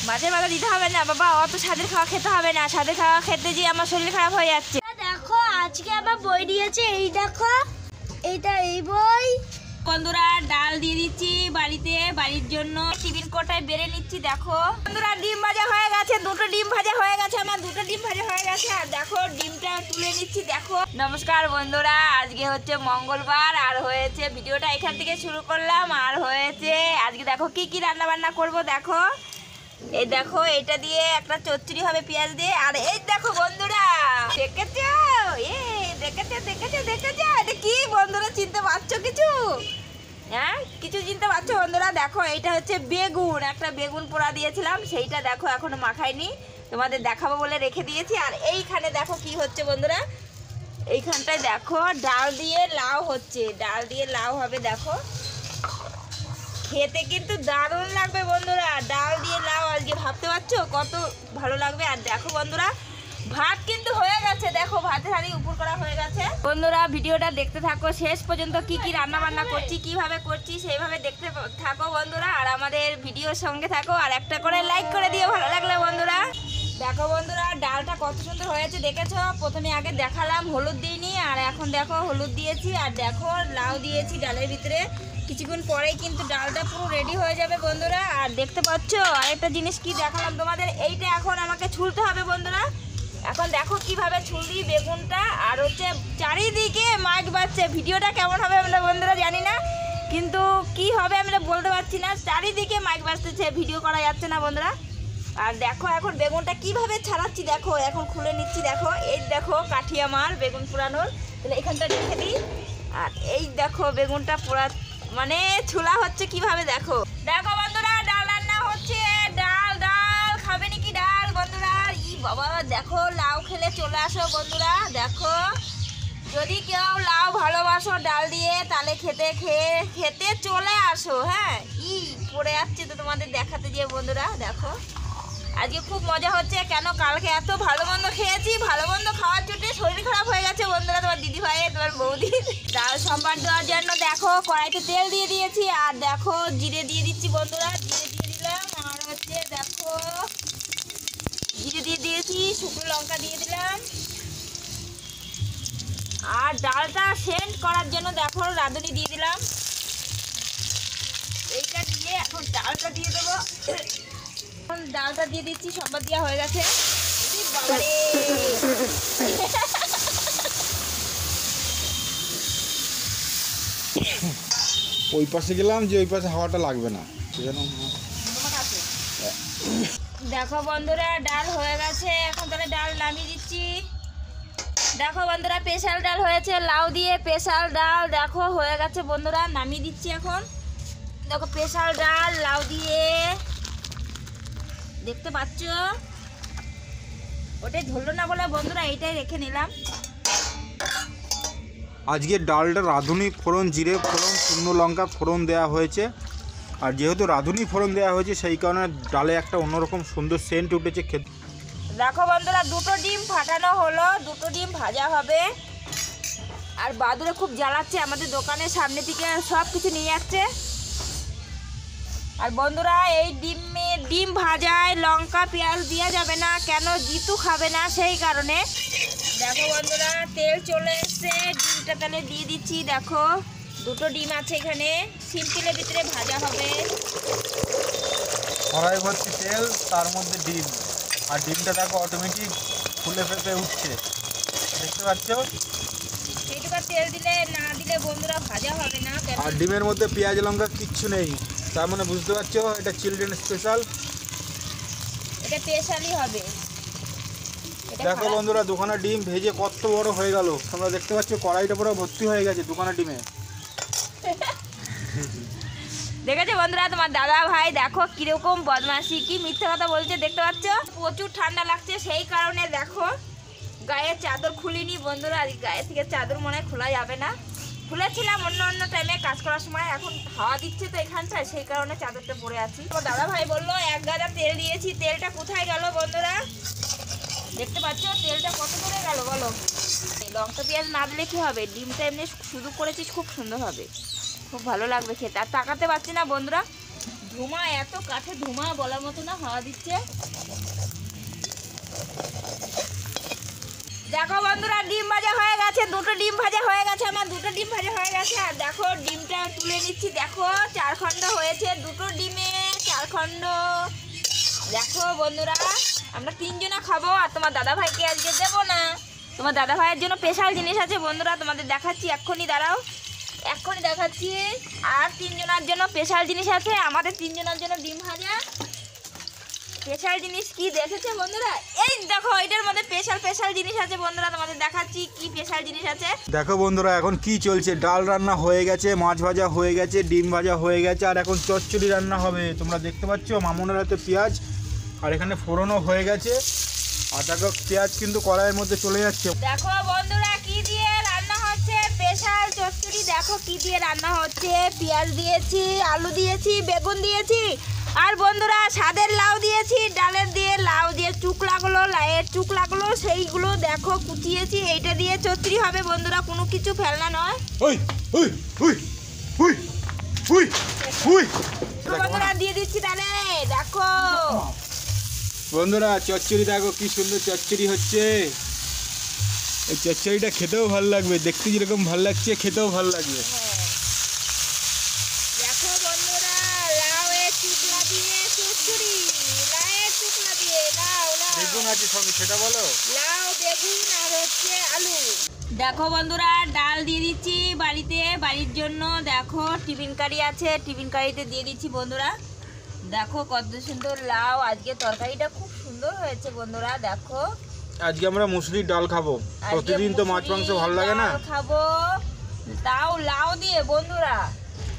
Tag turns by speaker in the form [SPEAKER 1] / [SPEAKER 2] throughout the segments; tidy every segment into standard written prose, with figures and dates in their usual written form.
[SPEAKER 1] মাঝে মাঝে দিতে হবে না বাবা, অত স্বাদের খাওয়া খেতে হবে না। স্বাদের খাওয়া খেতে গিয়ে আমার শরীর খারাপ হয়ে যাচ্ছে।
[SPEAKER 2] দেখো আজকে আমার বই দিয়েছে, এই দেখো এইটা, এই বই।
[SPEAKER 1] বন্ধুরা ডাল দিয়ে দিচ্ছি বাড়ির জন্য, টিফিন কোটায় বেড়ে নিচ্ছি। দেখো বন্ধুরা ডিম ভাজা হয়ে গেছে, দুটো ডিম ভাজা হয়ে গেছে আমার, দুটো ডিম ভাজা হয়ে গেছে। আর দেখো ডিমটা তুলে নিচ্ছি। দেখো নমস্কার বন্ধুরা, আজকে হচ্ছে মঙ্গলবার আর হয়েছে ভিডিওটা এখান থেকে শুরু করলাম। আর হয়েছে আজকে দেখো কি কি রান্না বান্না করব। দেখো এই দেখো এটা দিয়ে একটা চচ্চড়ি হবে পেঁয়াজ দিয়ে। আর এই দেখো বন্ধুরা দেখেছো, দেখেছো এটা কি বন্ধুরা, চিনতে পারছো কিছু? হ্যাঁ কিছু চিনতে পারছো বন্ধুরা? দেখো এটা হচ্ছে বেগুন, একটা বেগুন পোড়া দিয়েছিলাম, সেইটা দেখো এখনো মাখাইনি, তোমাদের দেখাবো বলে রেখে দিয়েছি। আর এইখানে দেখো কি হচ্ছে বন্ধুরা, এইখানটায় দেখো ডাল দিয়ে লাউ হচ্ছে, ডাল দিয়ে লাউ হবে। দেখো খেতে কিন্তু দারুণ লাগবে বন্ধুরা, ডাল দিয়ে লাউ আজকে ভাবতে পারছো কত ভালো লাগবে। আর দেখো বন্ধুরা ভাত কিন্তু হয়ে গেছে, দেখো ভাতের হাঁড়ি উপর করা হয়ে গেছে। বন্ধুরা ভিডিওটা দেখতে থাকো শেষ পর্যন্ত, কি কি রান্না বান্না করছি, কিভাবে করছি সেইভাবে দেখতে থাকো বন্ধুরা। আর আমাদের ভিডিওর সঙ্গে থাকো, আর একটা করে লাইক করে দিও ভালো লাগলে বন্ধুরা। দেখো বন্ধুরা ডালটা কত সুন্দর হয়েছে দেখেছো, প্রথমে আগে দেখালাম হলুদ দিইনি, আর এখন দেখো হলুদ দিয়েছি। আর দেখো লাউ দিয়েছি ডালের ভিতরে, কিছুক্ষণ পরেই কিন্তু ডালটা পুরো রেডি হয়ে যাবে বন্ধুরা। আর দেখতে পাচ্ছ আরেকটা জিনিস কি দেখালাম তোমাদের, এইটা এখন আমাকে ছুলতে হবে বন্ধুরা। এখন দেখো কিভাবে ছুলি বেগুনটা, আর হচ্ছে চারিদিকে মাইক বাজছে, ভিডিওটা কেমন হবে আমরা বন্ধুরা জানি না, কিন্তু কি হবে আমরা বলতে পারছি না, চারিদিকে মাইক বাজতেছে, ভিডিও করা যাচ্ছে না বন্ধুরা। আর দেখো এখন বেগুনটা কিভাবে ছাড়াচ্ছি, দেখো এখন খুলে নিচ্ছি। দেখো এই দেখো কাঠি আমার বেগুন পোড়ানোর, তাহলে এখানটা রেখে দিই। আর এই দেখো বেগুনটা পোড়া মানে ছোলা হচ্ছে কিভাবে, দেখো দেখো বন্ধুরা ডাল রান্না হচ্ছে। ডাল ডাল খাবে নাকি ডাল বন্ধুরা? ই বাবা দেখো লাউ খেলে চলে আসো বন্ধুরা। দেখো যদি কেউ লাউ ভালোবাসো ডাল দিয়ে, তাহলে খেতে চলে আসো। হ্যাঁ ই পড়ে যাচ্ছে তো তোমাদের দেখাতে গিয়ে বন্ধুরা। দেখো আজকে খুব মজা হচ্ছে, কেন কালকে এত ভালো মন্দ খেয়েছি, ভালো মন্দ খাওয়ার জন্য শরীর খারাপ হয়ে গেছে বন্ধুরা। তোমার দিদি ভাই তোমার বৌদি ডাল সম্বার দেওয়ার জন্য দেখো কড়াইতে তেল দিয়ে দিয়েছি, আর দেখো জিরে দিয়ে দিচ্ছি বন্ধুরা, জিরে দিয়ে দিলাম। আর হচ্ছে দেখো জিরে দিয়ে দিয়েছি, শুকনো লঙ্কা দিয়ে দিলাম। আর ডালটা সেন্ট করার জন্য দেখো রাঁধুনি দিয়ে দিলাম। এইটা দিয়ে এখন ডালটা দিয়ে দেবো, এখন ডালটা দিয়ে দিচ্ছি, সম্বাদ দেওয়া হয়ে গেছে।
[SPEAKER 3] ওই পাশে গেলাম যে ওই পাশে হাওয়াটা লাগবে না।
[SPEAKER 1] দেখো বন্ধুরা ডাল হয়ে গেছে, এখন তাহলে ডাল নামিয়ে দিচ্ছি। দেখো বন্ধুরা স্পেশাল ডাল হয়েছে, লাউ দিয়ে স্পেশাল ডাল দেখো হয়ে গেছে বন্ধুরা, নামিয়ে দিচ্ছি এখন। দেখো স্পেশাল ডাল লাউ দিয়ে, দেখতে পাচ্ছ ওটাই ধরলো না বলে বন্ধুরা এইটাই রেখে নিলাম।
[SPEAKER 3] আজকে ডালটা রাঁধুনি ফোড়ন, জিরে ফোড়ন, শুকনো লঙ্কা ফোড়ন দেওয়া হয়েছে। আর যেহেতু রাঁধুনি ফোড়ন দেওয়া হয়েছে সেই কারণে ডালে একটা অন্যরকম সুন্দর সেন্ট উঠেছে খেতে।
[SPEAKER 1] দেখো বন্ধুরা দুটো ডিম ফাটানো হলো, দুটো ডিম ভাজা হবে। আর বাদুড়ে খুব জ্বালাচ্ছে, আমাদের দোকানের সামনে থেকে সব কিছু নিয়ে যাচ্ছে। আর বন্ধুরা এই ডিম ভাজায় লঙ্কা পেঁয়াজ দেওয়া যাবে না, কেন জিতু খাবে না সেই কারণে। দেখো বন্ধুরা তেল চলে এসছে, ডিমটা তাহলে দিয়ে দিচ্ছি। দেখো দুটো ডিম আছে এখানে, সিম্পলের ভিতরে ভাজা হবে।
[SPEAKER 3] কড়াই ভর্তি তেল, তার মধ্যে ডিম, আর ডিমটা দেখো অটোমেটিক ফুলে ফেপে উঠছে, দেখতে পাচ্ছ।
[SPEAKER 1] সেইটুকু তেল দিলে না দিলে বন্ধুরা ভাজা হবে না।
[SPEAKER 3] আর ডিমের মধ্যে পেঁয়াজ লঙ্কা কিচ্ছু নেই, তার মানে বুঝতে পারছো এটা চিলড্রেন স্পেশাল,
[SPEAKER 1] এটা স্পেশালই হবে।
[SPEAKER 3] দেখো বন্ধুরা দুখানা ডিম ভেজে কত বড় হয়ে গেল, তোমরা দেখতে পাচ্ছ কড়াইটা পুরো ভর্তি হয়ে গেছে দুখানা ডিমে।
[SPEAKER 1] দেখেছো বন্ধুরা তোমার দাদা ভাই দেখো কিরকম বদমাশি, কি মিথ্যে কথা বলছে দেখতে পাচ্ছ। প্রচুর ঠান্ডা লাগছে সেই কারণে দেখো গায়ের চাদর খুলিনি বন্ধুরা, আজ গায়ে থেকে চাদর মনে হয় খোলা যাবে না। খুলেছিলাম অন্য টাইমে কাজ করার সময়, এখন হাওয়া দিচ্ছে তো এখানটায় সেই কারণে চাদরটা পরে আছি। তো দাদা ভাই বললো 1 গাদা তেল দিয়েছি, তেলটা কোথায় গেল বন্ধুরা? দেখতে পাচ্ছ তেলটা কত দূরে গেল বলো। লঙ্কা পেঁয়াজ না দিলে কি হবে, ডিমটা এমনি শুধু করেছিস খুব সুন্দর হবে, খুব ভালো লাগবে খেতে। আর তাকাতে পারছি না বন্ধুরা, ধুমা, এত কাঠে ধুমা বলার মতো না, হাওয়া দিচ্ছে। দেখো বন্ধুরা ডিম ভাজা হয়ে গেছে, দুটো ডিম ভাজা হয়ে গেছে, আমার দুটো ডিম ভাজা হয়ে গেছে। আর দেখো ডিমটা তুলে নিচ্ছি, দেখো 4 খণ্ড হয়েছে, দুটো ডিমে 4 খণ্ড। দেখো বন্ধুরা আমরা 3 জনা খাবো, আর তোমার দাদা ভাইকে আজকে দেবো না। তোমার দাদা ভাইয়ের জন্য স্পেশাল জিনিস আছে বন্ধুরা, তোমাদের দেখাচ্ছি এক্ষুনি, দাঁড়াও এক্ষুনি দেখাচ্ছি। আর 3 জনের জন্য স্পেশাল জিনিস আছে, আমাদের 3 জনের জন্য ডিম ভাজা। স্পেশাল জিনিস কি দেখেছে বন্ধুরা? এই দেখো এটার মধ্যে স্পেশাল জিনিস আছে বন্ধুরা, তোমাদের দেখাচ্ছি কি স্পেশাল জিনিস আছে।
[SPEAKER 3] দেখো বন্ধুরা এখন কি চলছে, ডাল রান্না হয়ে গেছে, মাছ ভাজা হয়ে গেছে, ডিম ভাজা হয়ে গেছে, আর এখন চচ্চড়ি রান্না হবে। তোমরা দেখতে পাচ্ছ মামুনের হাতে পেঁয়াজ, আর এখানে ফোড়নও হয়ে গেছে। আর দেখো পেঁয়াজ কিন্তু কড়াইয়ের মধ্যে চলে যাচ্ছে।
[SPEAKER 1] দেখো বন্ধুরা কি দিয়ে রান্না হচ্ছে, স্পেশাল চচ্চড়ি। দেখো কি দিয়ে রান্না হচ্ছে, পেঁয়াজ দিয়েছি, আলু দিয়েছি, বেগুন দিয়েছি, আর বন্ধুরা স্বাদের লাউ দিয়েছি, ডালের দিয়ে লাউ দিয়ে চুকলাগুলো, লাউয়ের চুকলাগুলো সেইগুলো দেখো কুচিয়েছি। এইটা দিয়ে চচ্চড়ি হবে বন্ধুরা, কোনো কিছু ফেলনা নয়। বন্ধুরা দিয়ে দিচ্ছি তাহলে, দেখো
[SPEAKER 3] বন্ধুরা চচ্চড়ি দেখো কি সুন্দর চচ্চড়ি হচ্ছে। এই চচ্চড়িটা খেতেও ভালো লাগবে, দেখতে যেরকম ভালো লাগছে খেতেও ভালো লাগবে।
[SPEAKER 1] দেখো বন্ধুরা লাউয়ের চুকলা দিয়ে চচ্চড়ি, লাউয়ের চুকলা দিয়ে লাউ
[SPEAKER 3] বেগুন আছে সঙ্গে, সেটা বলো।
[SPEAKER 1] লাউ, বেগুন আর হচ্ছে আলু। দেখো বন্ধুরা ডাল দিয়ে দিচ্ছি বাড়ির জন্য। দেখো টিফিন কারি আছে, টিফিন কারিতে দিয়ে দিচ্ছি বন্ধুরা। দেখো কত সুন্দর লাউ, আজকে তরকারিটা খুব সুন্দর হয়েছে বন্ধুরা। দেখো
[SPEAKER 3] আজকে আমরা মুসুরির ডাল খাবো, প্রতিদিন তো মাছ মাংস ভালো লাগে না,
[SPEAKER 1] খাবো তাও লাউ দিয়ে বন্ধুরা।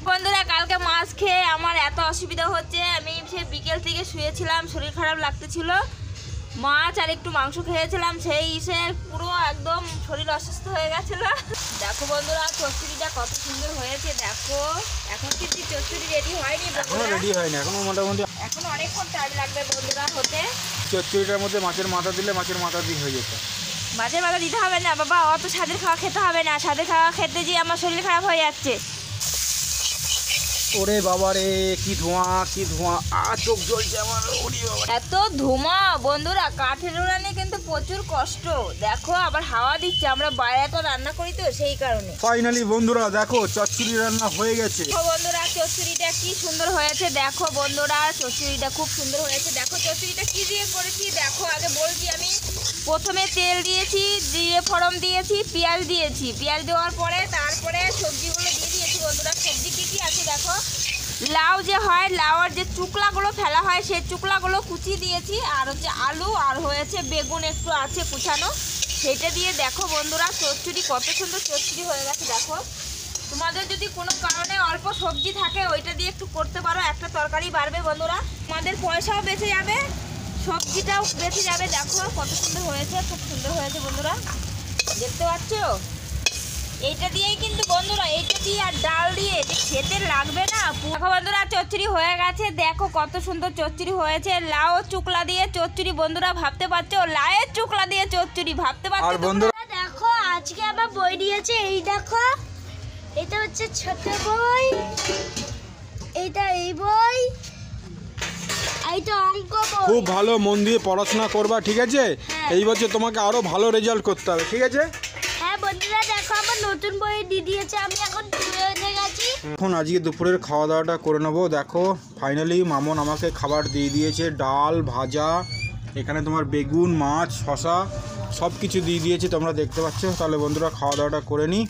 [SPEAKER 1] বন্ধুরা কালকে মাছ খেয়ে আমার এত অসুবিধা হচ্ছে, আমি সে বিকেল থেকে শুয়েছিলাম, শরীর খারাপ লাগতেছিল, মাছ আর একটু মাংস খেয়েছিলাম, সেই সে পুরো একদম শরীর অসুস্থ হয়ে গেছিল। দেখো বন্ধুরা চচ্চড়িটা কত সুন্দর হয়েছে। দেখো এখন কিন্তু চচ্চড়ি রেডি হয়নি
[SPEAKER 3] এখনো রেডি হয়নি, এখনো মোটামুটি
[SPEAKER 1] এখন অনেকক্ষণ টাইম লাগবে বন্ধুরা হতে।
[SPEAKER 3] চচ্চড়িটার মধ্যে মাছের মাথা দিলে মাছের মাথা দিয়ে হয়ে যেত।
[SPEAKER 1] মাছের মাথা দিতে হবে না বাবা, অত স্বাদের খাওয়া খেতে হবে না, স্বাদের খাওয়া খেতে গিয়ে আমার শরীর খারাপ হয়ে যাচ্ছে।
[SPEAKER 3] ওরে বাবা রে কি ধোঁয়া কি ধোঁয়া, চোখ জ্বলছে আমার।
[SPEAKER 1] এত ধোঁয়া বন্ধুরা, কাঠের উনানে কিন্তু প্রচুর কষ্ট। দেখো আবার হাওয়া দিচ্ছে, আমরা বাইরে তো রান্না করি তো সেই কারণে।
[SPEAKER 3] ফাইনালি বন্ধুরা দেখো চচ্চড়ি রান্না হয়ে গেছে।
[SPEAKER 1] দেখো বন্ধুরা চচ্চড়িটা কি সুন্দর হয়েছে। দেখো বন্ধুরা চচ্চড়িটা খুব সুন্দর হয়েছে। দেখো চচ্চড়িটা কি দিয়ে করেছি দেখো, আগে বলছি আমি। প্রথমে তেল দিয়েছি, দিয়ে ফোড়ন দিয়েছি, পেঁয়াজ দিয়েছি, পেঁয়াজ দেওয়ার পরে তারপরে সবজিগুলো দিয়ে দিয়েছি বন্ধুরা। সবজি কি কি আছে দেখো, লাউ যে হয়, লাউয়ের যে চুকলাগুলো ফেলা হয় সেই চুকলাগুলো কুচি দিয়েছি, আর হচ্ছে আলু, আর হয়েছে বেগুন একটু আছে কুচানো, সেটা দিয়ে দেখো বন্ধুরা চচ্চড়ি কত সুন্দর চচ্চড়ি হয়ে গেছে। দেখো তোমাদের যদি কোনো কারণে অল্প সবজি থাকে ওইটা দিয়ে একটু করতে পারো, একটা তরকারি বাড়বে বন্ধুরা, তোমাদের পয়সাও বেঁচে যাবে, সবজিটাও বেঁচে যাবে। দেখো কত সুন্দর হয়েছে, খুব সুন্দর হয়েছে বন্ধুরা, দেখতে পাচ্ছ। এইটা দিয়েই কিন্তু বন্ধুরা, এইটা দিয়ে আর ডাল দিয়ে যে খেতে লাগবে না। দেখো বন্ধুরা চচ্চড়ি হয়ে গেছে, দেখো কত সুন্দর চচ্চড়ি হয়েছে। লাউ চুকলা দিয়ে চচ্চড়ি বন্ধুরা, ভাবতে পারছো লাউয়ের চুকলা দিয়ে চচ্চড়ি, ভাবতে পারছো
[SPEAKER 3] বন্ধুরা?
[SPEAKER 2] দেখো আজকে আমার বই দিয়েছে, এই দেখো এটা হচ্ছে ছোট বই, এইটা এই বই, এইটা অঙ্ক বই।
[SPEAKER 3] খুব ভালো মন দিয়ে পড়াশোনা করবা, ঠিক আছে? এই বছর তোমাকে আরো ভালো রেজাল্ট করতে হবে, ঠিক আছে?
[SPEAKER 2] হ্যাঁ বন্ধুরা দেখো আমার নতুন বই দিয়ে দিয়েছে, আমি এখন টুয়েলভে গেছি।
[SPEAKER 3] এখন আজকে দুপুরের খাওয়া দাওয়াটা করে নেবো। দেখো ফাইনালি মামন আমাকে খাবার দিয়ে দিয়েছে, ডাল ভাজা, এখানে তোমার বেগুন, মাছ, শশা সব কিছু দিয়ে দিয়েছে, তোমরা দেখতে পাচ্ছ। তাহলে বন্ধুরা খাওয়া দাওয়াটা করে নিই।